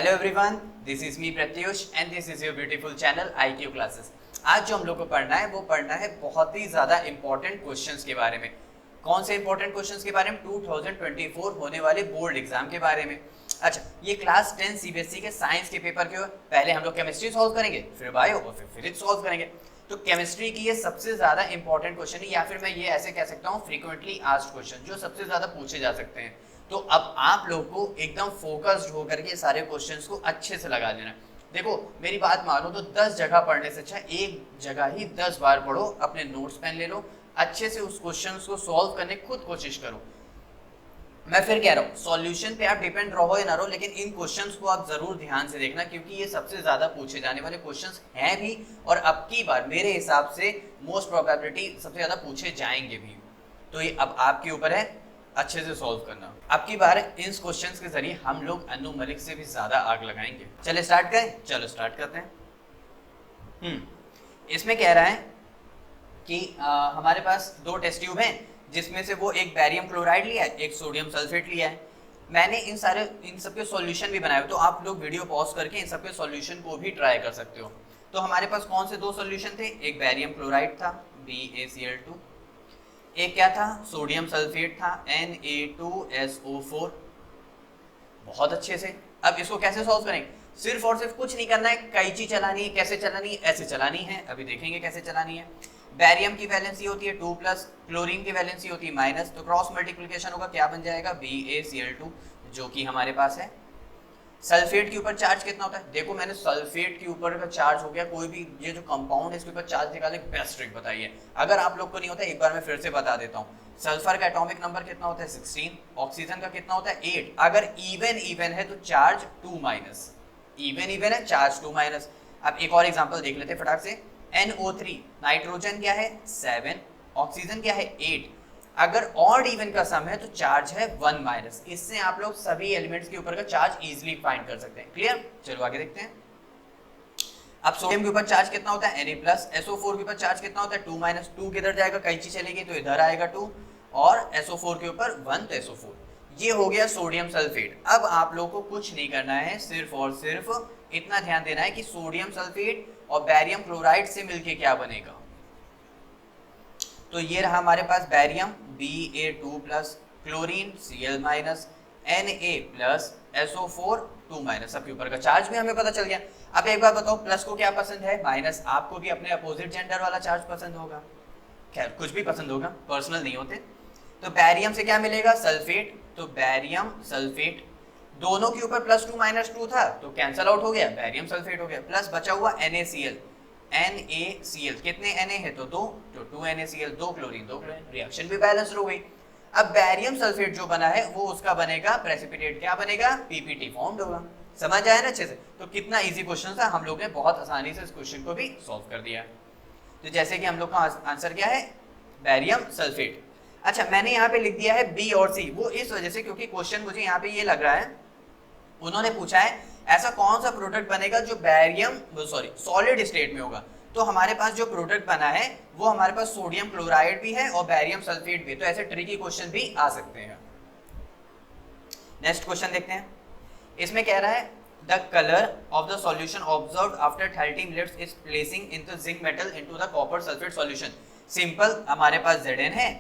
Hello everyone, this is me Pratyush and this is your beautiful channel IQ classes. आज जो हम लोग को पढ़ना है वो पढ़ना है बहुत ही ज़्यादा इंपॉर्टेंट क्वेश्चंस के बारे में। कौन से इंपॉर्टेंट क्वेश्चंस के बारे में? 2024 होने वाले बोर्ड एग्जाम के बारे में। अच्छा, ये क्लास 10 CBSE के साइंस के पेपर के पहले हम लोग केमिस्ट्री सॉल्व करेंगे, फिर बायो और फिर फिजिक्स सॉल्व करेंगे। तो केमिस्ट्री की ये सबसे ज़्यादा इंपॉर्टेंट क्वेश्चन है, या फिर मैं ये ऐसे कह सकता हूँ फ्रीक्वेंटली आस्क्ड क्वेश्चन, जो सबसे ज़्यादा पूछे जा सकते हैं। तो अब आप लोग को एकदम फोकस्ड होकर के सारे क्वेश्चंस को अच्छे से लगा लेना। देखो मेरी बात मानो तो 10 जगह पढ़ने से अच्छा एक जगह ही 10 बार पढ़ो, अपने नोट्स पेन ले लो, अच्छे से उस क्वेश्चंस को सॉल्व करने खुद कोशिश करो। मैं फिर कह रहा हूँ सॉल्यूशन पे आप डिपेंड रहो या ना रहो, लेकिन इन क्वेश्चंस को आप जरूर ध्यान से देखना, क्योंकि ये सबसे ज्यादा पूछे जाने वाले क्वेश्चंस हैं भी, और अब की बार मेरे हिसाब से मोस्ट प्रोबेबिलिटी सबसे ज्यादा पूछे जाएंगे भी। तो ये अब आपके ऊपर है अच्छे से सॉल्व करना। अब की बार इन क्वेश्चंस के जरिए हम लोग अनु मलिक से भी ज्यादा आग लगाएंगे। चले स्टार्ट करें? चलो स्टार्ट करते हैं। इसमें कह रहा है कि हमारे पास दो टेस्ट ट्यूब हैं, जिसमें से वो एक बैरियम क्लोराइड लिया है, एक सोडियम सल्फेट लिया है। मैंने इन सब के सॉल्यूशन भी बनाए हुए, तो आप लोग वीडियो पॉज करके इन सब के सॉल्यूशन को भी ट्राई कर सकते हो। तो हमारे पास कौन से दो सॉल्यूशन थे? एक बैरियम क्लोराइड था BaCl2, एक क्या था? सोडियम सल्फेट था Na2SO4। बहुत अच्छे से। अब इसको कैसे सॉल्व करेंगे? सिर्फ और सिर्फ कुछ नहीं करना है, कैंची चलानी है। कैसे चलानी है? ऐसे चलानी है, अभी देखेंगे कैसे चलानी है। बैरियम की वैलेंसी होती है 2+, क्लोरीन की वैलेंसी होती है -, तो क्रॉस मल्टीप्लिकेशन होगा, क्या बन जाएगा? BaCl2, जो कि हमारे पास है। सल्फेट के ऊपर चार्ज कितना होता है? देखो मैंने सल्फेट के ऊपर का चार्ज हो गया, कोई भी ये जो कंपाउंड है इसके ऊपर चार्ज निकालने की बेस्ट ट्रिक बताइए। अगर आप लोग को नहीं होता एक बार मैं फिर से बता देता हूँ। सल्फर का एटॉमिक नंबर कितना होता है? 16। ऑक्सीजन का कितना होता है? 8। अगर इवन है तो चार्ज 2-, इवन है चार्ज 2-। अब एक और एग्जांपल देख लेते हैं फटाक से। NO3, नाइट्रोजन क्या है? 7, ऑक्सीजन क्या है? 8। अगर ऑड इवन का सम है तो चार्ज है 1-। इससे आप लोग सभी एलिमेंट्स के ऊपर का चार्ज इजीली फाइंड कर सकते हैं। क्लियर? चलो आगे देखते हैं। अब सोडियम के ऊपर चार्ज कितना होता है? Na+। SO4 के ऊपर चार्ज कितना होता है? 2-। 2 किधर जाएगा? कैंची चलेगी तो इधर आएगा 2, और SO4 के ऊपर 1, तो SO4। ये हो गया सोडियम सल्फेट। अब आप लोग को कुछ नहीं करना है, सिर्फ और सिर्फ इतना ध्यान देना है कि सोडियम सल्फेट और बैरियम क्लोराइड से मिलके क्या बनेगा। तो ये रहा हमारे पास barium Ba2+, chlorine Cl-, Na+, SO4 2-। सबके ऊपर का चार्ज भी हमें पता चल गया। अब एक बार बताओ, प्लस को क्या पसंद है? माइनस। आपको भी अपने अपोजिट जेंडर वाला चार्ज पसंद होगा, खैर कुछ भी पसंद होगा, पर्सनल नहीं होते। तो बैरियम से क्या मिलेगा? सल्फेट। तो बैरियम सल्फेट, दोनों के ऊपर +2 -2 था तो कैंसल आउट हो गया, बैरियम सल्फेट हो गया। प्लस बचा हुआ NaCl, कितने Na है? तो 2, तो 2NaCl, 2 क्लोरीन, 2 क्लोरीन, रिएक्शन भी बैलेंस हो गई। अब बैरियम सल्फेट जो बना है वो उसका बनेगा प्रेसिपिटेट, क्या बनेगा? PPT फॉर्म्ड होगा। समझ आया ना अच्छे से? तो कितना इजी क्वेश्चन था, हम लोग ने बहुत आसानी से इस क्वेश्चन को भी सॉल्व कर दिया। तो जैसे कि हम लोग का आंसर क्या है? Barium sulphate. अच्छा, मैंने यहाँ पे लिख दिया है B और C, वो इस वजह से क्योंकि क्वेश्चन मुझे यहाँ पे ये लग रहा है, उन्होंने पूछा है ऐसा कौन सा प्रोडक्ट बनेगा जो सॉलिड स्टेट में होगा। तो हमारे पास जो प्रोडक्ट बना है वो हमारे पास सोडियम क्लोराइड भी है और बैरियम सल्फेट भी, तो ऐसे ट्रिकी क्वेश्चन भी आ सकते हैं। नेक्स्ट क्वेश्चन देखते हैं। इसमें कह रहा है the colour of the solution observed after 30 minutes is placing into zinc metal into the copper sulphate solution. Simple, हमारे पास Zn है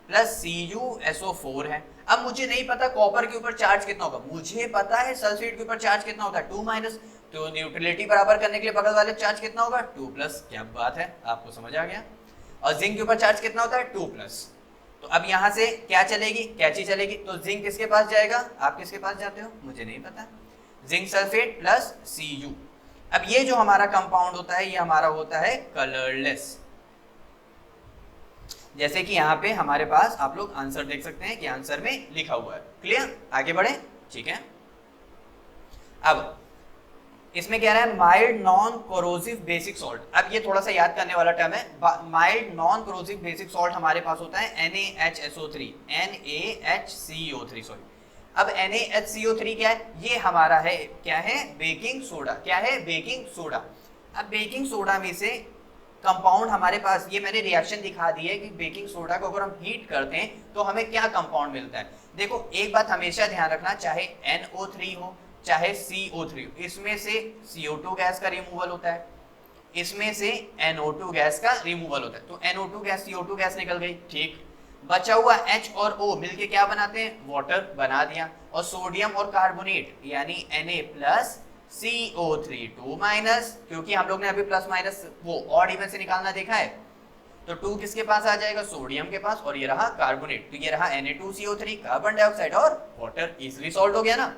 प्लस CuSO4 है। अब मुझे नहीं पता कॉपर के ऊपर चार्ज कितना होगा, मुझे पता है सल्फेट के ऊपर चार्ज कितना होता है 2-, तो न्यूट्रलिटी बराबर करने के लिए बगल वाले चार्ज कितना होगा? 2+। क्या बात है, आपको समझ आ गया। और जिंक के ऊपर चार्ज कितना होता है? 2+। तो अब यहाँ से क्या चलेगी? कैंची चलेगी, तो जिंक किसके पास जाएगा? आप किसके पास जाते हो? मुझे नहीं पता। Zinc sulphate plus Cu। अब ये जो हमारा कंपाउंड होता है ये हमारा होता है कलरलेस, जैसे कि यहाँ पे हमारे पास आप लोग आंसर देख सकते हैं कि आंसर में लिखा हुआ है। क्लियर? आगे बढ़े, ठीक है। अब इसमें कह रहा है mild non corrosive basic salt. अब ये थोड़ा सा याद करने वाला टर्म है। Mild non corrosive basic salt हमारे पास होता है NaHSO3, NaHCO3 सॉरी। अब NaHCO3 क्या है? ये हमारा है, क्या है? Baking soda. क्या है? Baking soda. अब बेकिंग सोडा में से कंपाउंड हमारे पास, ये मैंने रिएक्शन दिखा दी है कि बेकिंग सोडा को अगर हम हीट करते हैं तो हमें क्या कंपाउंड मिलता है। देखो एक बात हमेशा ध्यान रखना, चाहे NO3 हो चाहे CO3, इसमें से CO2 गैस का रिमूवल होता है, इसमें से NO2 गैस का रिमूवल होता है। तो NO2 गैस CO2 गैस निकल गई, ठीक। बचा हुआ H और O मिलके क्या बनाते हैं, वाटर बना दिया। और सोडियम और कार्बोनेट यानी Na+CO3 2-, क्योंकि हम लोग ने अभी प्लस माइनस वो ऑड इवन से निकालना देखा है, तो 2 किसके पास आ जाएगा, सोडियम के पास, और ये रहा कार्बोनेट, तो ये रहा Na2CO3 कार्बन डाइऑक्साइड और वाटर, इजीली सॉल्व हो गया ना।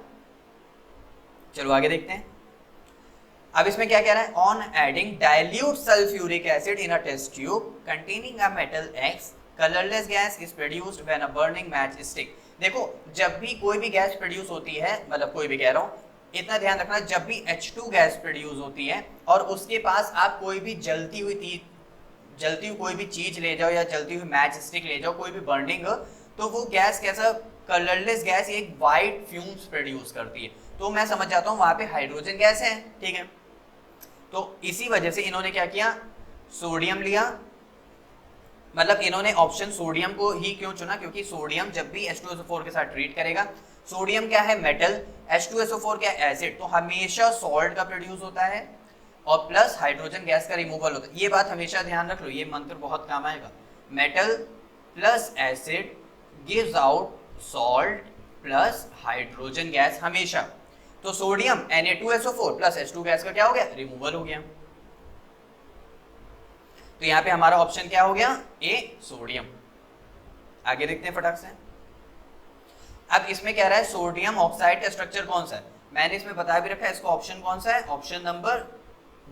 चलो आगे देखते हैं। अब इसमें क्या कह रहा है, on adding dilute sulphuric acid in a test tube containing a metal X, colourless gas is produced when a burning match stick. देखो जब भी कोई भी गैस प्रोड्यूस होती है, मतलब कोई भी कह रहा हूं, इतना ध्यान रखना, जब भी H2 गैस प्रोड्यूस होती है और उसके पास आप कोई भी जलती हुई कोई भी चीज ले जाओ या जलती हुई मैच स्टिक ले जाओ, कोई भी बर्निंग, तो वो गैस कैसा, कलरलेस गैस, एक वाइट फ्यूम्स प्रोड्यूस करती है। तो मैं समझ जाता हूँ वहां पे हाइड्रोजन गैस है, ठीक है। तो इसी वजह से इन्होंने क्या किया, सोडियम लिया, मतलब इन्होंने ऑप्शन सोडियम को ही क्यों चुना, क्योंकि सोडियम जब भी H2SO4 के साथ ट्रीट करेगा, सोडियम क्या है मेटल, H2SO4 क्या एसिड, तो हमेशा सॉल्ट का प्रोड्यूस होता है और प्लस हाइड्रोजन गैस का रिमूवल होता है। ये बात हमेशा ध्यान रख लो, ये मंत्र बहुत काम आएगा। Metal plus acid gives out salt plus hydrogen gas हमेशा। तो sodium Na2SO4 plus H2 gas का क्या हो गया, रिमूवल हो गया। तो यहां पे हमारा ऑप्शन क्या हो गया, ए सोडियम। आगे देखते हैं फटाक से। अब इसमें कह रहा है सोडियम ऑक्साइड का स्ट्रक्चर कौन सा है, मैंने इसमें बता भी रखा है, इसका ऑप्शन कौन सा है, ऑप्शन नंबर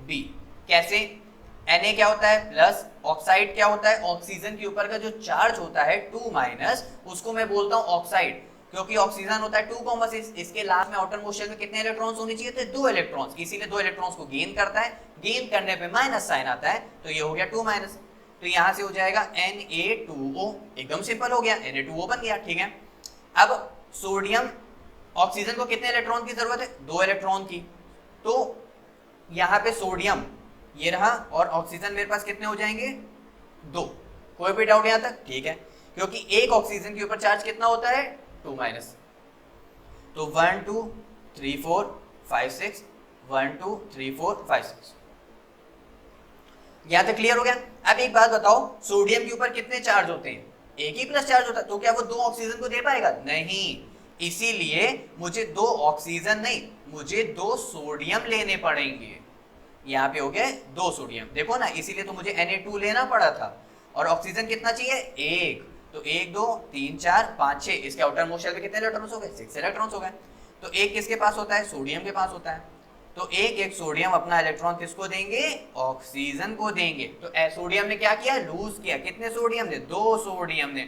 बी। कैसे, Na क्या होता है प्लस, ऑक्साइड क्या होता है, ऑक्सीजन के ऊपर का जो चार्ज होता है 2-, उसको मैं बोलता हूं ऑक्साइड, क्योंकि ऑक्सीजन होता है 2,6, इसके लास्ट में आउटर मोस्ट शेल में कितने इलेक्ट्रॉन्स होने चाहिए थे, 2 इलेक्ट्रॉन्स, इसीलिए 2 इलेक्ट्रॉन्स को गेन करता है, गेन करने पे माइनस साइन आता है, तो ये हो गया 2-। तो यहां से हो जाएगा Na2O, एकदम सिंपल हो गया, Na2O बन गया, ठीक है। अब सोडियम, ऑक्सीजन को कितने इलेक्ट्रॉन की जरूरत है, 2 इलेक्ट्रॉन की, तो यहाँ पे सोडियम ये रहा और ऑक्सीजन मेरे पास कितने हो जाएंगे, 2। कोई भी डाउट यहाँ तक, ठीक है, क्योंकि एक ऑक्सीजन के ऊपर चार्ज कितना होता है, 2-। तो 1 2 3 4 5 6, 1 2 3 4 5 6, यहां तक क्लियर हो गया। अब एक बात बताओ, सोडियम के ऊपर कितने चार्ज होते हैं, एक ही प्लस चार्ज होता है, तो क्या वो 2 ऑक्सीजन को दे पाएगा, नहीं, इसीलिए मुझे 2 ऑक्सीजन नहीं, मुझे 2 सोडियम लेने पड़ेंगे। यहाँ पे हो गए 2 सोडियम, देखो ना, इसीलिए तो मुझे Na2 लेना पड़ा था। और ऑक्सीजन कितना चाहिए, 1, तो 1 2 3 4 5 6, इसके आउटर मोस्ट शेल में कितने इलेक्ट्रॉन्स हो गए, 6 इलेक्ट्रॉन्स हो गए। तो एक किसके पास होता है, सोडियम के पास होता है, तो एक सोडियम अपना इलेक्ट्रॉन किसको देंगे, ऑक्सीजन को देंगे। तो सोडियम ने क्या किया, लूज किया, कितने सोडियम ने, 2 सोडियम ने,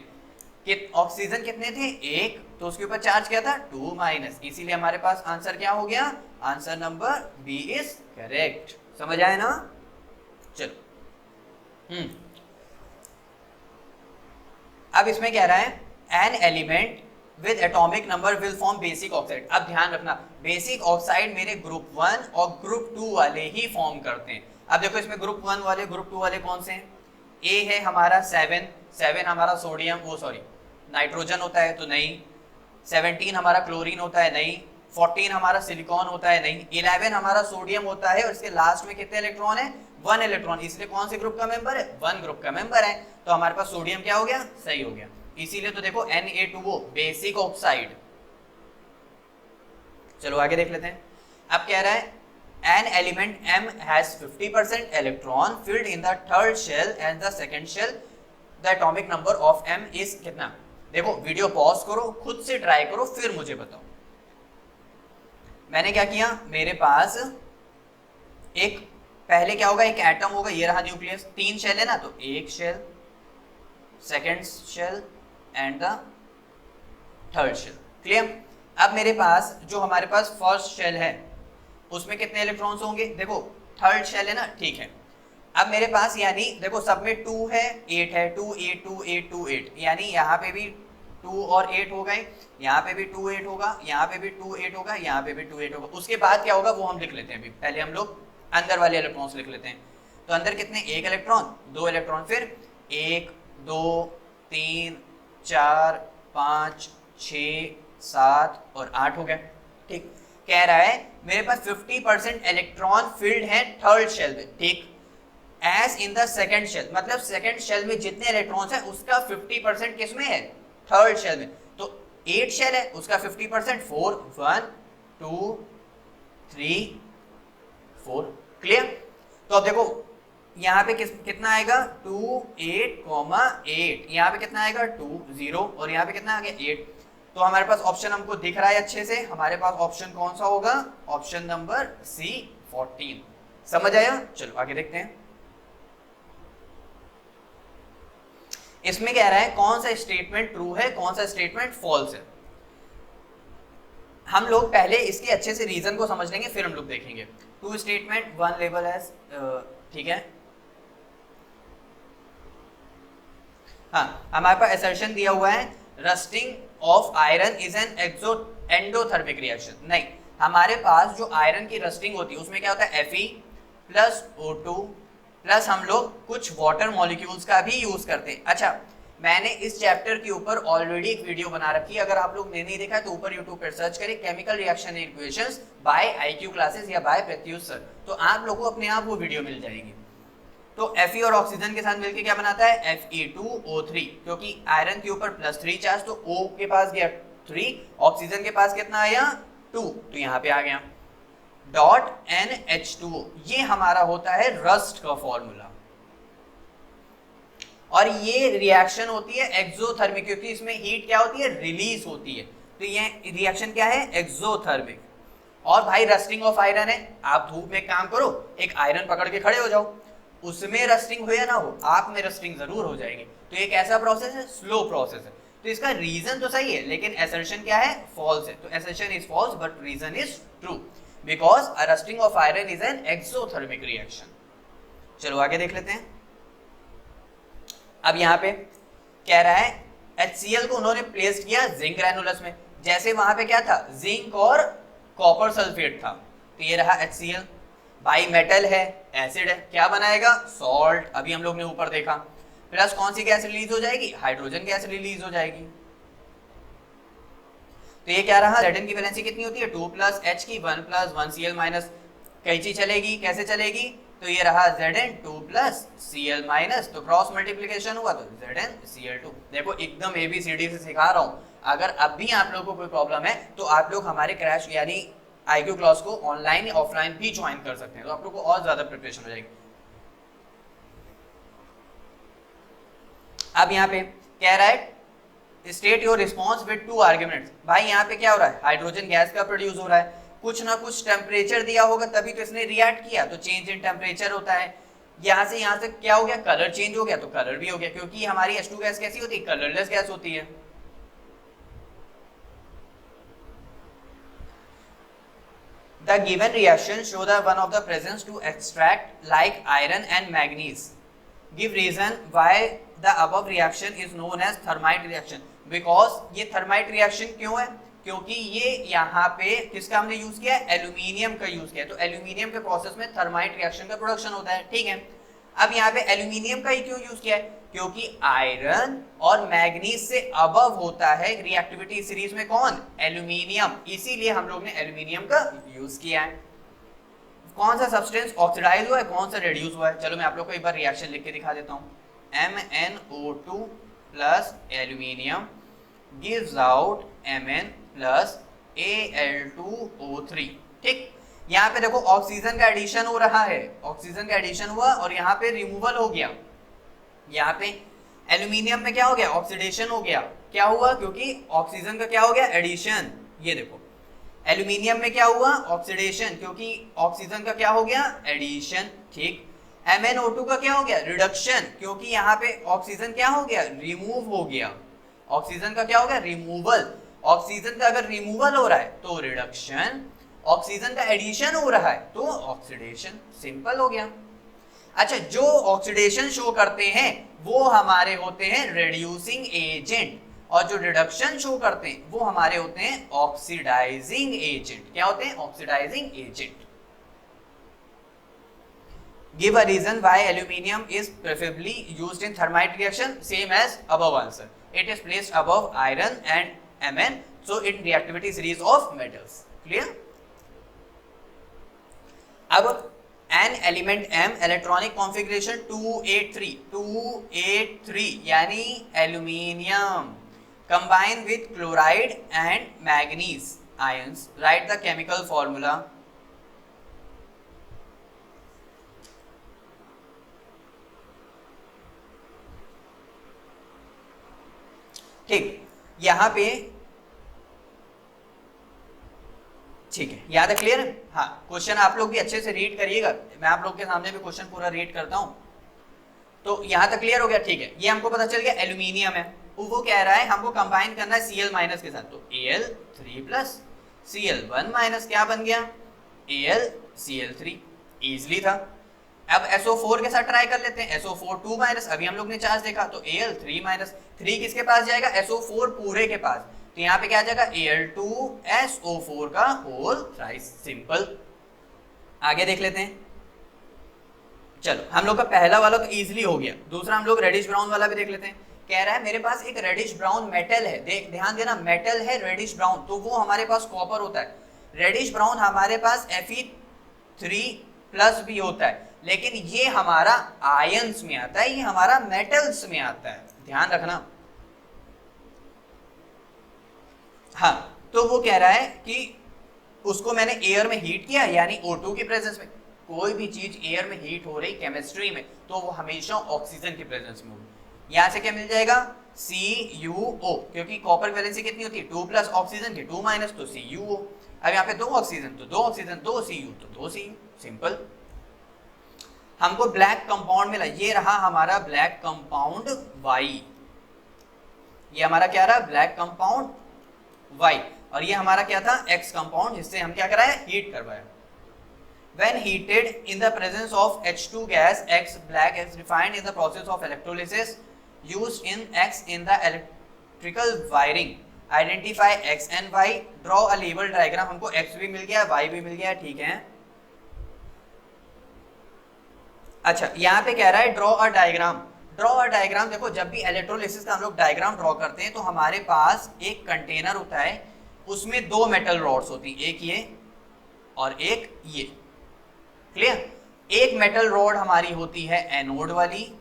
ऑक्सीजन कितने थे, 1, तो उसके ऊपर चार्ज क्या था, 2-, इसीलिए हमारे पास आंसर क्या हो गया, answer number B is correct. समझ आए ना, चलो। अब इसमें कह रहा है an element with atomic number will form basic oxide. अब ध्यान रखना, बेसिक ऑक्साइड मेरे ग्रुप 1 और ग्रुप 2 वाले ही फॉर्म करते हैं। अब देखो इसमें ग्रुप 1 वाले, ग्रुप 2 वाले कौन से हैं, ए है हमारा 7 हमारा सोडियम, वो सॉरी नाइट्रोजन होता है, तो नहीं। 17 हमारा क्लोरीन होता है, नहीं। 14 हमारा सिलिकॉन होता है, नहीं। 11 हमारा सोडियम होता है और इसके लास्ट में कितने इलेक्ट्रॉन है, 1 इलेक्ट्रॉन, इसलिए कौन से ग्रुप का मेंबर है, 1 ग्रुप का मेंबर है। तो हमारे पास सोडियम क्या हो गया, सही हो गया। इसीलिए तो देखो Na2O बेसिक ऑक्साइड। चलो आगे देख लेते हैं। अब कह रहा है an element M has 50% electron filled in the third shell and the second shell, the atomic number of M is कितना। देखो वीडियो पॉज करो, खुद से ट्राई करो, फिर मुझे बताओ। मैंने क्या किया, मेरे पास एक पहले क्या होगा, एक एटम होगा, ये रहा न्यूक्लियस, 3 शेल है ना, तो एक shell, second shell and the third shell, clear. अब मेरे पास जो हमारे पास फर्स्ट शेल है उसमें कितने इलेक्ट्रॉन्स होंगे, देखो थर्ड शेल है ना, ठीक है। अब मेरे पास यानी देखो सब में 2 है, 8 है, 2 8 2 8 2 8, यानी यहाँ पे भी 2 और 8 हो गए, यहाँ पे भी 2 8 होगा, यहाँ पे भी 2 8 होगा, यहाँ पे भी 2 8 होगा। उसके बाद क्या होगा वो हम लिख लेते हैं, अभी पहले हम लोग अंदर वाले इलेक्ट्रॉन्स लिख लेते हैं। तो अंदर कितने, 1 इलेक्ट्रॉन, 2 इलेक्ट्रॉन, फिर 1 2 3 4 5 6 7 और 8 हो गया, ठीक। कह रहा है मेरे पास 50% इलेक्ट्रॉन फील्ड है थर्ड शेल में, ठीक, as in the second shell, मतलब सेकंड शेल में जितने इलेक्ट्रॉन्स हैं उसका 50% किस में है, थर्ड शेल में। तो 8 शेल है, उसका 50% 4, 1 2 3 4, क्लियर। तो अब देखो यहाँ पे कितना आएगा 2 8, 8, यहाँ पे कितना आएगा 2 0 और यहाँ पे कितना आ गया 8। तो हमारे पास ऑप्शन हमको दिख रहा है अच्छे से, हमारे पास ऑप्शन कौन सा होगा, ऑप्शन नंबर सी 14। समझ आया, चलो आगे देखते हैं। इसमें कह रहा है कौन सा स्टेटमेंट ट्रू है, कौन सा स्टेटमेंट फॉल्स है। हम लोग पहले इसके अच्छे से रीजन को समझ लेंगे, फिर हम लोग देखेंगे। Two statement one label as, ठीक है, हाँ, हमारे पास असर्शन दिया हुआ है rusting of iron is an endothermic reaction. नहीं, हमारे पास जो आयरन की रस्टिंग होती है उसमें क्या होता है Fe प्लस O2 प्लस हम लोग कुछ वाटर मॉलिक्यूल्स का भी यूज करते हैं। अच्छा, मैंने इस चैप्टर के ऊपर ऑलरेडी एक वीडियो बना रखी है, अगर आप लोग ने नहीं देखा है तो ऊपर यूट्यूब पर सर्च करें chemical reaction equations bye IQ classes या बाय प्रत्युष सर, तो आप लोगों को अपने आप वो वीडियो मिल जाएगी। तो Fe और ऑक्सीजन के साथ मिलकर क्या बनाता है Fe2O3, क्योंकि आयरन के ऊपर +3 चार्ज, तो O के पास गया 3, ऑक्सीजन के पास कितना आया 2, तो यहाँ पे आ गया डॉट NH2O। ये हमारा होता है रस्ट का फॉर्मूला, और ये रिएक्शन होती है एक्सोथर्मिक, क्योंकि इसमें हीट क्या होती है, रिलीज होती है, तो ये रिएक्शन क्या है, एक्सोथर्मिक। और भाई रस्टिंग ऑफ आयरन है, आप धूप में काम करो, एक आयरन पकड़ के खड़े हो जाओ, उसमें रस्टिंग हो या ना हो, आप में रस्टिंग जरूर हो जाएगी। तो ये कैसा प्रोसेस है, स्लो प्रोसेस है। तो इसका रीजन तो सही है, लेकिन असर्शन क्या है, फॉल्स है। तो assertion is false but reason is true, because a rusting of iron is an exothermic reaction. चलो आगे देख लेते हैं। अब यहाँ पे कह रहा है HCl को उन्होंने प्लेस किया जिंक ग्रैनुलस में, जैसे वहां पे क्या था, जिंक और कॉपर सल्फेट था, तो ये रहा HCl। बाई मेटल है, एसिड है, क्या बनाएगा, सॉल्ट, अभी हम लोग ने ऊपर देखा। प्लस कौन सी गैस रिलीज हो जाएगी, हाइड्रोजन गैस रिलीज हो जाएगी। तो ये क्या रहा, Zn की वैलेंसी कितनी होती है 2 + H की 1 + 1Cl-, कैंची चलेगी, कैसे चलेगी, तो ये रहा Zn 2 + Cl-, तो क्रॉस मल्टीप्लिकेशन हुआ तो ZnCl2। देखो एकदम ABCD से सिखा रहा हूँ, अगर अब भी आप लोगों को कोई प्रॉब्लम है तो आप लोग हमारे क्रैश यानी आईक्यू क्लास को ऑनलाइन या ऑफलाइन भी ज्वाइन कर सकते हैं, तो आप लोग को और ज्यादा प्रिपरेशन हो जाएगी। अब यहाँ पे कह रहा है state your response with 2 arguments. भाई यहाँ पे क्या हो रहा है, हाइड्रोजन गैस का प्रोड्यूस हो रहा है, कुछ ना कुछ टेम्परेचर दिया होगा तभी तो इसने रिएक्ट किया, तो चेंज इन टेम्परेचर होता है। यहाँ से क्या हो गया, कलर चेंज हो गया, तो कलर भी हो गया, क्योंकि हमारी H2 गैस कैसी होती है, कलरलेस गैस होती है। The given reaction show the one of the presence to extract like iron and manganese. Give reason why the above reaction is known as thermite reaction. Because ये thermite reaction क्यों है, क्योंकि ये यहाँ पे किसका हमने यूज किया है, एल्यूमिनियम का यूज किया है, तो एल्यूमिनियम के प्रोसेस में थर्माइट रिएक्शन का प्रोडक्शन होता है, ठीक है। अब यहाँ पे एल्यूमिनियम का ही क्यों यूज किया है, क्योंकि आयरन और मैग्नीज से अबव होता है रिएक्टिविटी सीरीज में कौन, एल्यूमिनियम, इसीलिए हम लोग ने एल्यूमिनियम का यूज किया है। कौन सा सब्सटेंस ऑक्सीडाइज हुआ है, कौन सा रिड्यूस हुआ है, चलो मैं आप लोग को एक बार रिएक्शन लिख के दिखा देता हूँ। MnO2 plus aluminium gives out Mn plus Al2O3, ठीक। यहाँ पे देखो ऑक्सीजन का एडिशन हो रहा है, ऑक्सीजन का एडिशन हुआ और यहाँ पे रिमूवल हो गया। यहाँ पे एल्यूमिनियम में क्या हो गया, ऑक्सीडेशन हो गया, क्या हुआ, क्योंकि ऑक्सीजन का क्या हो गया, एडिशन। ये देखो एल्यूमिनियम में क्या हुआ, ऑक्सीडेशन, क्योंकि ऑक्सीजन का क्या हो गया, एडिशन, ठीक। MnO2 का क्या हो गया, रिडक्शन, क्योंकि यहाँ पे ऑक्सीजन क्या हो गया, रिमूव हो गया, ऑक्सीजन का क्या हो गया, रिमूवल। ऑक्सीजन का अगर रिमूवल हो रहा है तो रिडक्शन, ऑक्सीजन का एडिशन हो रहा है तो ऑक्सीडेशन, सिंपल हो गया। अच्छा, जो ऑक्सीडेशन शो करते हैं वो हमारे होते हैं रिड्यूसिंग एजेंट, और जो रिडक्शन शो करते हैं वो हमारे होते हैं ऑक्सीडाइजिंग एजेंट। क्या होते हैं, oxidising agent. Give a reason why aluminium is preferably used in thermite reaction, same as above answer. It is placed above iron and Mn, so in reactivity series of metals. Clear? अब an element M electronic configuration 283 यानी aluminium combine with chloride and manganese ions, write the chemical formula. ठीक, यहां पे ठीक है, याद है, clear है? हाँ, क्वेश्चन आप लोग भी अच्छे से रीड करिएगा, मैं आप लोग के सामने भी क्वेश्चन पूरा रीड करता हूं। तो यहां तक क्लियर हो गया? ठीक है, ये हमको पता चल गया एल्यूमिनियम है, वो कह रहा है हमको कंबाइन करना है Cl माइनस के साथ, तो Al3 प्लस Cl1 माइनस क्या बन गया? AlCl3, इजिली था। अब SO4 के साथ ट्राई कर लेते हैं, SO4 2 माइनस, अभी हम लोग ने चार्ज देखा, तो Al3 माइनस, 3 किसके पास जाएगा? SO4 पूरे के पास, तो यहाँ पे क्या आ जाएगा? Al2SO4 का होल थ्राइस, सिंपल। आगे देख लेते हैं, चलो हम लोग का पहला वाला तो इजीली हो गया, दूसरा हम लोग रेडिश ब्राउन वाला भी देख लेते हैं। कह रहा है मेरे पास एक रेडिश ब्राउन मेटल है, देख ध्यान देना, मेटल है रेडिश ब्राउन, तो वो हमारे पास कॉपर होता है। रेडिश ब्राउन हमारे पास Fe3+ भी होता है, लेकिन ये हमारा आयंस में आता है, ये हमारा मेटल्स में आता है, ध्यान रखना। हाँ, तो वो कह रहा है कि उसको मैंने एयर में हीट किया, यानी O2 की प्रेजेंस में। कोई भी चीज एयर में हीट हो रही केमिस्ट्री में, तो वो हमेशा ऑक्सीजन की प्रेजेंस में होगी। यहां से क्या मिल जाएगा? CuO, क्योंकि कॉपर वैलेंसी कितनी होती है? 2 प्लस ऑक्सीजन की 2 माइनस, तो CuO। अब यहाँ पे 2 ऑक्सीजन तो 2 ऑक्सीजन, 2 Cu तो 2 Cu, सिंपल। हमको ब्लैक कंपाउंड मिला, ये रहा हमारा ब्लैक कंपाउंड Y, ये हमारा क्या रहा? ब्लैक कंपाउंड Y, और ये हमारा क्या था? X कंपाउंड, जिससे हम क्या कराया? हीट करवाया। When heated in the presence of H2 gas, X black is refined in the process of electrolysis used in X in the electrical wiring. Identify X and Y. Draw a label diagram. हमको X भी मिल गया, Y भी मिल गया, ठीक है। अच्छा, यहाँ पे कह रहा है draw a diagram. Draw a diagram, देखो जब भी इलेक्ट्रोलिसिस का हम लोग डायग्राम ड्रॉ करते हैं तो हमारे पास एक कंटेनर होता है, उसमें 2 मेटल रॉड्स होती हैं, एक ये और एक ये, क्लियर? एक मेटल रॉड हमारी होती है एनोड वाली,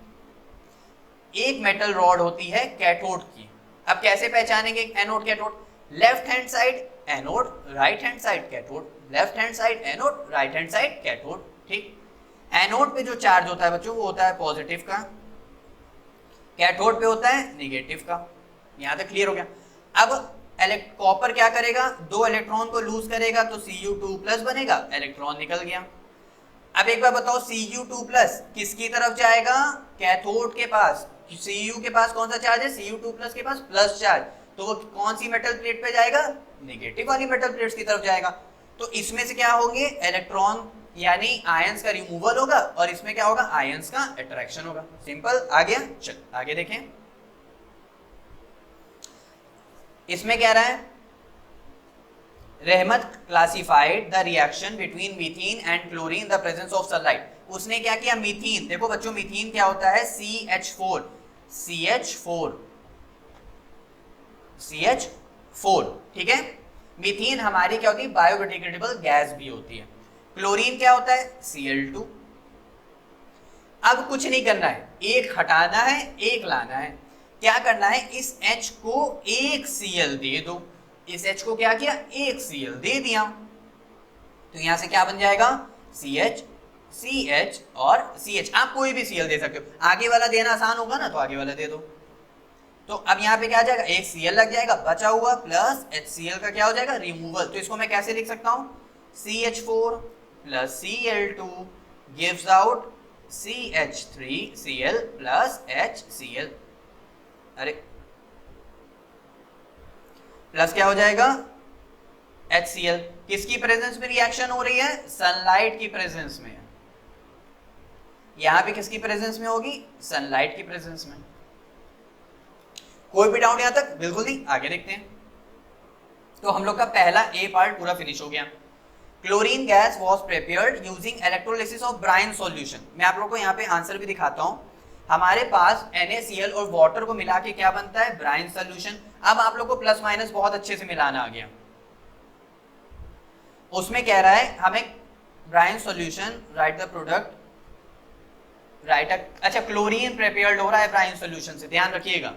एक मेटल रॉड होती है कैथोड की। अब कैसे पहचानेंगे anode cathode? Left hand side anode, right hand side cathode, left hand side anode, right hand side cathode, ठीक। एनोड पे जो चार्ज होता है बच्चों वो होता है पॉजिटिव का, कैथोड पे होता है नेगेटिव का। यहां तक क्लियर हो गया? अब कॉपर क्या करेगा? 2 इलेक्ट्रॉन को लूज करेगा, तो Cu2+ बनेगा, इलेक्ट्रॉन निकल गया। अब एक बार बताओ, Cu2+ किसकी तरफ जाएगा? कैथोड के पास। Cu के पास कौन सा चार्ज है? Cu2+ के पास प्लस चार्ज, तो वो कौन सी मेटल प्लेट पे जाएगा? नेगेटिव वाली मेटल प्लेट्स की तरफ जाएगा। तो इसमें से क्या होंगे? इलेक्ट्रॉन यानी आयंस का रिमूवल होगा, और इसमें क्या होगा? आयंस का अट्रैक्शन होगा, सिंपल। आ गया? चल आगे देखें, इसमें कह रहा है रहमत classified the reaction between methane and chlorine the presence of sunlight. उसने क्या किया? मीथेन, देखो बच्चों मीथेन क्या होता है? CH4, ठीक है। मीथेन हमारी क्या होती है? बायोडिग्रेडेबल गैस भी होती है। क्लोरीन क्या होता है? Cl2। अब कुछ नहीं करना है, एक हटाना है, एक लाना है। क्या करना है? इस H को एक Cl दे दो, इस H को क्या किया? एक Cl दे दिया, तो यहां से क्या बन जाएगा? CH, CH और CH। आप कोई भी Cl दे सकते हो, आगे वाला देना आसान होगा ना, तो आगे वाला दे दो। तो अब यहाँ पे क्या आ जाएगा? एक Cl लग जाएगा, बचा हुआ प्लस HCl का क्या हो जाएगा? रिमूवल। तो इसको मैं कैसे लिख सकता हूँ? CH4 plus Cl2 gives out CH3Cl plus HCl। अरे प्लस क्या हो जाएगा? HCl। किसकी प्रेजेंस में रिएक्शन हो रही है? सनलाइट की प्रेजेंस में। यहां पे किसकी प्रेजेंस में होगी? सनलाइट की प्रेजेंस में। कोई भी डाउट यहां तक? बिल्कुल नहीं। आगे देखते हैं। तो हम लोग का पहला ए पार्ट पूरा फिनिश हो गया। Chlorine gas was prepared using electrolysis of brine solution. मैं आप लोगों को यहाँ पे आंसर भी दिखाता हूँ। हमारे पास NaCl और वाटर को मिला के क्या बनता है? Brine solution. अब आप लोग को प्लस माइनस बहुत अच्छे से मिलाना आ गया। उसमें कह रहा है हमें brine solution right the product right. अच्छा क्लोरीन प्रिपेयर्ड हो रहा है ब्राइन सॉल्यूशन से, ध्यान रखिएगा।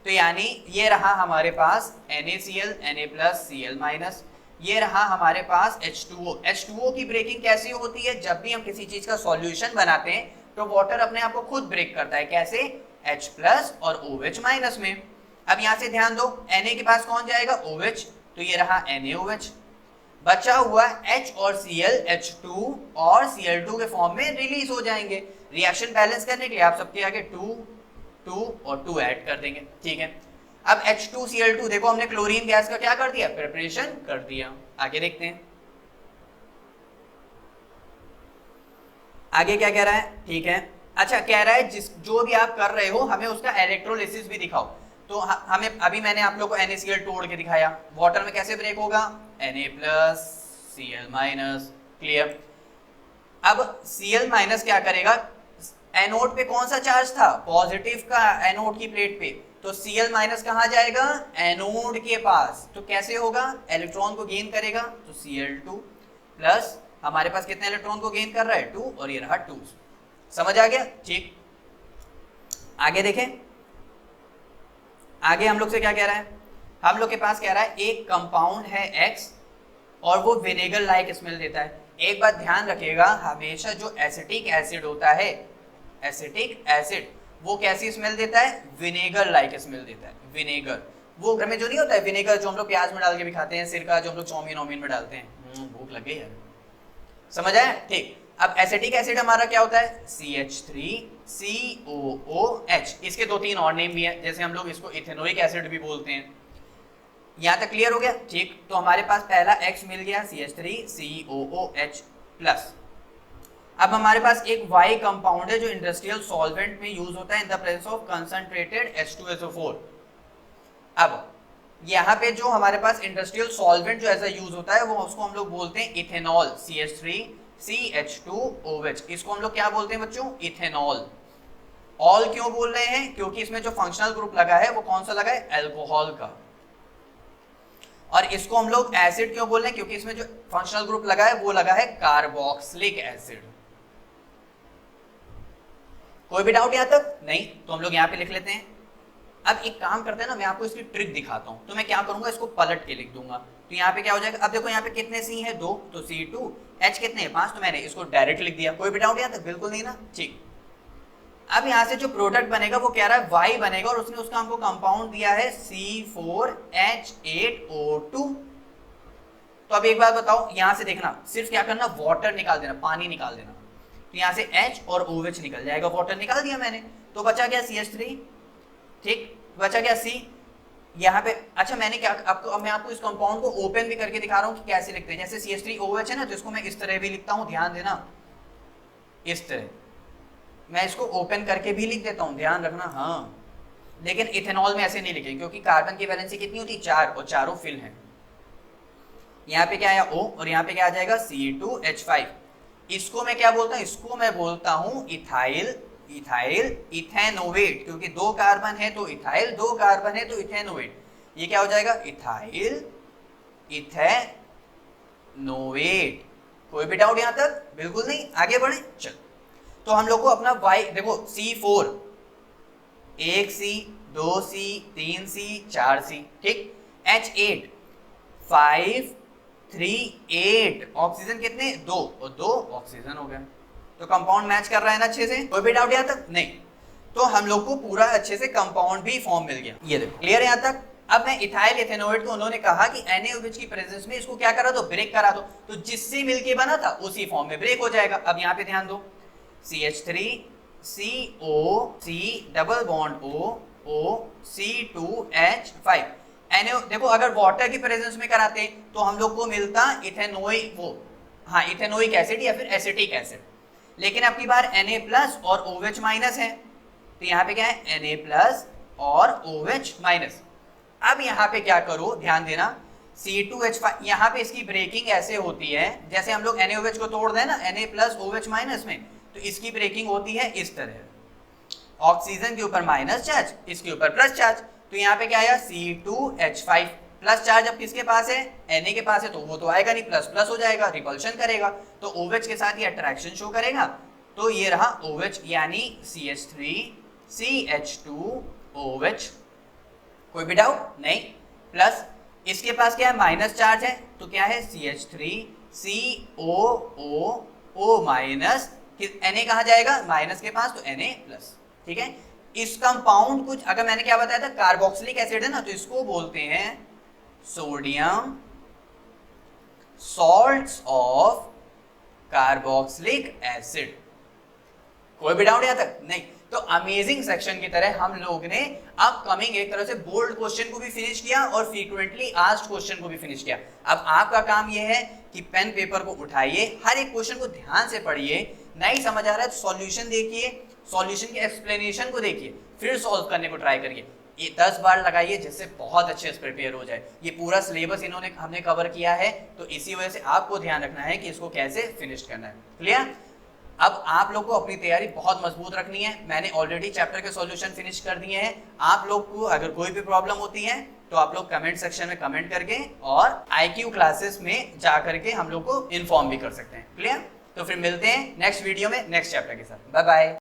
तो यानी ये रहा हमारे पास NaCl Na+Cl-, ये रहा हमारे पास H2O। H2O की ब्रेकिंग कैसे होती है? जब भी हम किसी चीज का सॉल्यूशन बनाते हैं तो वाटर अपने आप को खुद ब्रेक करता है। कैसे? H+ और OH- में। अब यहां से ध्यान दो, Na के पास कौन जाएगा? OH, तो ये रहा NaOH। बचा हुआ H और Cl H2 और Cl2 के फॉर्म में रिलीज हो जाएंगे। रिएक्शन बैलेंस करने के लिए आप सबके आगे 2 2 और 2 ऐड कर देंगे, ठीक है। अब H2Cl2 देखो हमने क्लोरीन गैस का क्या कर दिया? प्रिपरेशन कर दिया। आगे देखते हैं आगे क्या कह रहा है, ठीक है। अच्छा कह रहा है जो भी आप कर रहे हो हमें उसका इलेक्ट्रोलिसिस भी दिखाओ। तो हमें अभी मैंने आप लोगों को NaCl तोड़ के दिखाया, वाटर में कैसे ब्रेक होगा? Na+Cl-, clear. अब Cl- क्या करेगा? एनोड पे कौन सा चार्ज था? पॉजिटिव का, एनोड की प्लेट पे। तो Cl- कहां जाएगा? एनोड के पास। तो कैसे होगा? इलेक्ट्रॉन को गेन करेगा, तो Cl2 प्लस हमारे पास कितने इलेक्ट्रॉन को गेन कर रहा है? 2, और ये रहा 2। समझ आ गया? ठीक। आगे देखें, आगे हम लोग से क्या कह रहा है? हम लोग के पास कह रहा है एक कंपाउंड है X और वो विनेगर लाइक स्मेल देता है। एक बात ध्यान रखिएगा, हमेशा जो एसिटिक एसिड होता है, एसिटिक एसिड, वो कैसी स्मेल देता है? विनेगर लाइक स्मेल देता है। विनेगर, वो घर में जो नहीं होता है विनेगर जो हम लोग प्याज में डाल के भी खाते हैं, सिरका जो हम लोग चाउमीन वाउमीन में डालते हैं। भूख लग गई यार, समझ आया? ठीक। अब एसिटिक एसिड हमारा क्या होता है? CH3COOH। इसके 2-3 और नेम भी है, जैसे हम लोग इसको इथेनोइक एसिड भी बोलते हैं। यहां तक क्लियर हो गया? ठीक। तो हमारे पास पहला X मिल गया, CH3COOH प्लस। अब हमारे पास एक Y कंपाउंड है जो इंडस्ट्रियल सॉल्वेंट में यूज होता है in the presence of concentrated H2SO4। अब यहाँ पे जो हमारे पास इंडस्ट्रियल सॉल्वेंट जो ऐसा यूज होता है वो उसको हम लोग बोलते हैं इथेनॉल, CH3CH2OH। इसको हम लोग क्या बोलते हैं बच्चों? इथेनॉल। ऑल क्यों बोल रहे हैं? क्योंकि इसमें जो फंक्शनल ग्रुप लगा है वो कौन सा लगा है? अल्कोहल का। और इसको हम लोग एसिड क्यों बोल रहे हैं? क्योंकि इसमें जो फंक्शनल ग्रुप लगा है वो लगा है कार्बोक्सिलिक एसिड। कोई भी डाउट यहां तक? नहीं? तो हम लोग यहां पे लिख लेते हैं। अब एक काम करते हैं ना, मैं आपको इसकी ट्रिक दिखाता हूं। तो मैं क्या करूंगा, इसको पलट के लिख दूंगा। तो यहाँ पे क्या हो जाएगा? अब देखो यहाँ पे कितने C है? 2, तो C2, H कितने हैं? 5, तो मैंने इसको डायरेक्ट लिख दिया। कोई भी डाउट यहाँ तक? बिल्कुल नहीं ना? ठीक। अब यहाँ से जो प्रोडक्ट बनेगा वो कह रहा है Y बनेगा, और उसने उसका हमको कंपाउंड दिया है C4H8O2। तो अब एक बात बताओ, यहाँ से देखना, सिर्फ क्या करना? वाटर निकाल देना, पानी निकाल देना। तो यहाँ से H और OH निकल जाएगा, वाटर निकाल दिया मैंने, तो बचा गया CH3। ठीक, बचा गया C यहाँ पे। अच्छा मैंने क्या आपको, अब मैं आपको इस कंपाउंड को ओपन भी करके दिखा रहा हूँ कि कैसे लिखते हैं। जैसे CH3OH है ना, तो इसको मैं इस तरह भी लिखता हूँ, ध्यान देना, इस तरह मैं इसको ओपन करके भी लिख देता हूँ, ध्यान रखना। हाँ, लेकिन इथेनॉल में ऐसे नहीं लिखेंगे क्योंकि कार्बन की वैलेंसी कितनी होती है? 4, और चारों फिल हैं। यहाँ पे क्या आया? O, और यहाँ पे क्या आ जाएगा? C2H5। इसको मैं क्या बोलता हूँ? इसको मैं बोलता हूँ इथाइल, इथाइल इथेनोवेट, क्योंकि 2 कार्बन है तो इथाइल, 2 कार्बन है तो इथेनोवेट। ये क्या हो जाएगा? इथाइल इथेनोवेट। कोई भी डाउट यहां तक? बिल्कुल नहीं। आगे बढ़े, चल। तो हम लोग को अपना Y देखो, C4, 1C, 2C, 3C, 4C, ठीक। H8, 5, 3, 8, ऑक्सीजन कितने? 2, और 2 ऑक्सीजन हो गया। तो कंपाउंड मैच कर रहा है ना अच्छे से? कोई भी डाउट यहां तक? नहीं। तो हम लोग को पूरा अच्छे से कंपाउंड भी फॉर्म मिल गया। ये देखो, क्लियर है यहां तक? अब मैं इथाइल इथेनोवेट को उन्होंने कहा कि NaOH की प्रेजेंस में इसको क्या करा दो? ब्रेक करा दो। तो जिससे मिलके बना था उसी फॉर्म में ब्रेक हो जाएगा। अब यहाँ पे ध्यान दो, CH3CO, C double bond O, C2H5। देखो अगर वाटर की प्रेजेंस में कराते तो हम लोग को मिलता इथेनोइक, वो हाँ इथेनोइक एसिड या फिर एसिटिक एसिड। लेकिन अब की बार Na+ और OH- है, तो यहाँ पे क्या है? Na+ और OH-। अब यहाँ पे क्या करो, ध्यान देना, C2H5, यहाँ पे इसकी ब्रेकिंग ऐसे होती है जैसे हम लोग NaOH को तोड़ दें ना, Na+ OH- में, तो इसकी ब्रेकिंग होती है इस तरह, ऑक्सीजन के ऊपर माइनस चार्ज, इसके ऊपर प्लस चार्ज। तो यहाँ पे क्या आया? C2H5। प्लस चार्ज अब किसके पास है, Na के पास है, तो वो तो आएगा नहीं, प्लस प्लस हो जाएगा, रिपल्शन करेगा, तो OH के साथ ये अट्रैक्शन शो करेगा, तो ये रहा OH यानी CH3CH2OH। कोई भी डाउट नहीं। प्लस इसके पास क्या है, माइनस चार्ज है, तो क्या है CH3COOO माइनस, Na कहाँ जाएगा, माइनस के पास, तो Na प्लस। ठीक है, इस कंपाउंड कुछ, अगर मैंने क्या बताया था, कार्बोक्सिलिक एसिड है ना, तो इसको बोलते हैं sodium salts of carboxylic acid. कोई भी डाउट यहां तक नहीं। तो अमेजिंग सेक्शन की तरह हम लोग ने अपकमिंग एक तरह से बोल्ड क्वेश्चन को भी फिनिश किया और फ्रीक्वेंटली आस्क्ड क्वेश्चन को भी फिनिश किया। अब आपका काम यह है कि पेन पेपर को उठाइए, हर एक क्वेश्चन को ध्यान से पढ़िए, नहीं समझ आ रहा है तो सॉल्यूशन देखिए, सॉल्यूशन की एक्सप्लेनेशन को देखिए, फिर सॉल्व करने को ट्राई करिए। ये 10 बार लगाइए जिससे बहुत अच्छे से प्रिपेयर हो जाए। ये पूरा सिलेबस हमने कवर किया है, तो इसी वजह से आपको ध्यान रखना है कि इसको कैसे फिनिश करना है। क्लियर? अब आप लोग को अपनी तैयारी बहुत मजबूत रखनी है। मैंने ऑलरेडी चैप्टर के सॉल्यूशन फिनिश कर दिए हैं। आप लोग को अगर कोई भी प्रॉब्लम होती है तो आप लोग कमेंट सेक्शन में कमेंट करके और IQ क्लासेस में जा करके हम लोग को इन्फॉर्म भी कर सकते हैं। क्लियर? तो फिर मिलते हैं नेक्स्ट वीडियो में नेक्स्ट चैप्टर के साथ। Bye bye.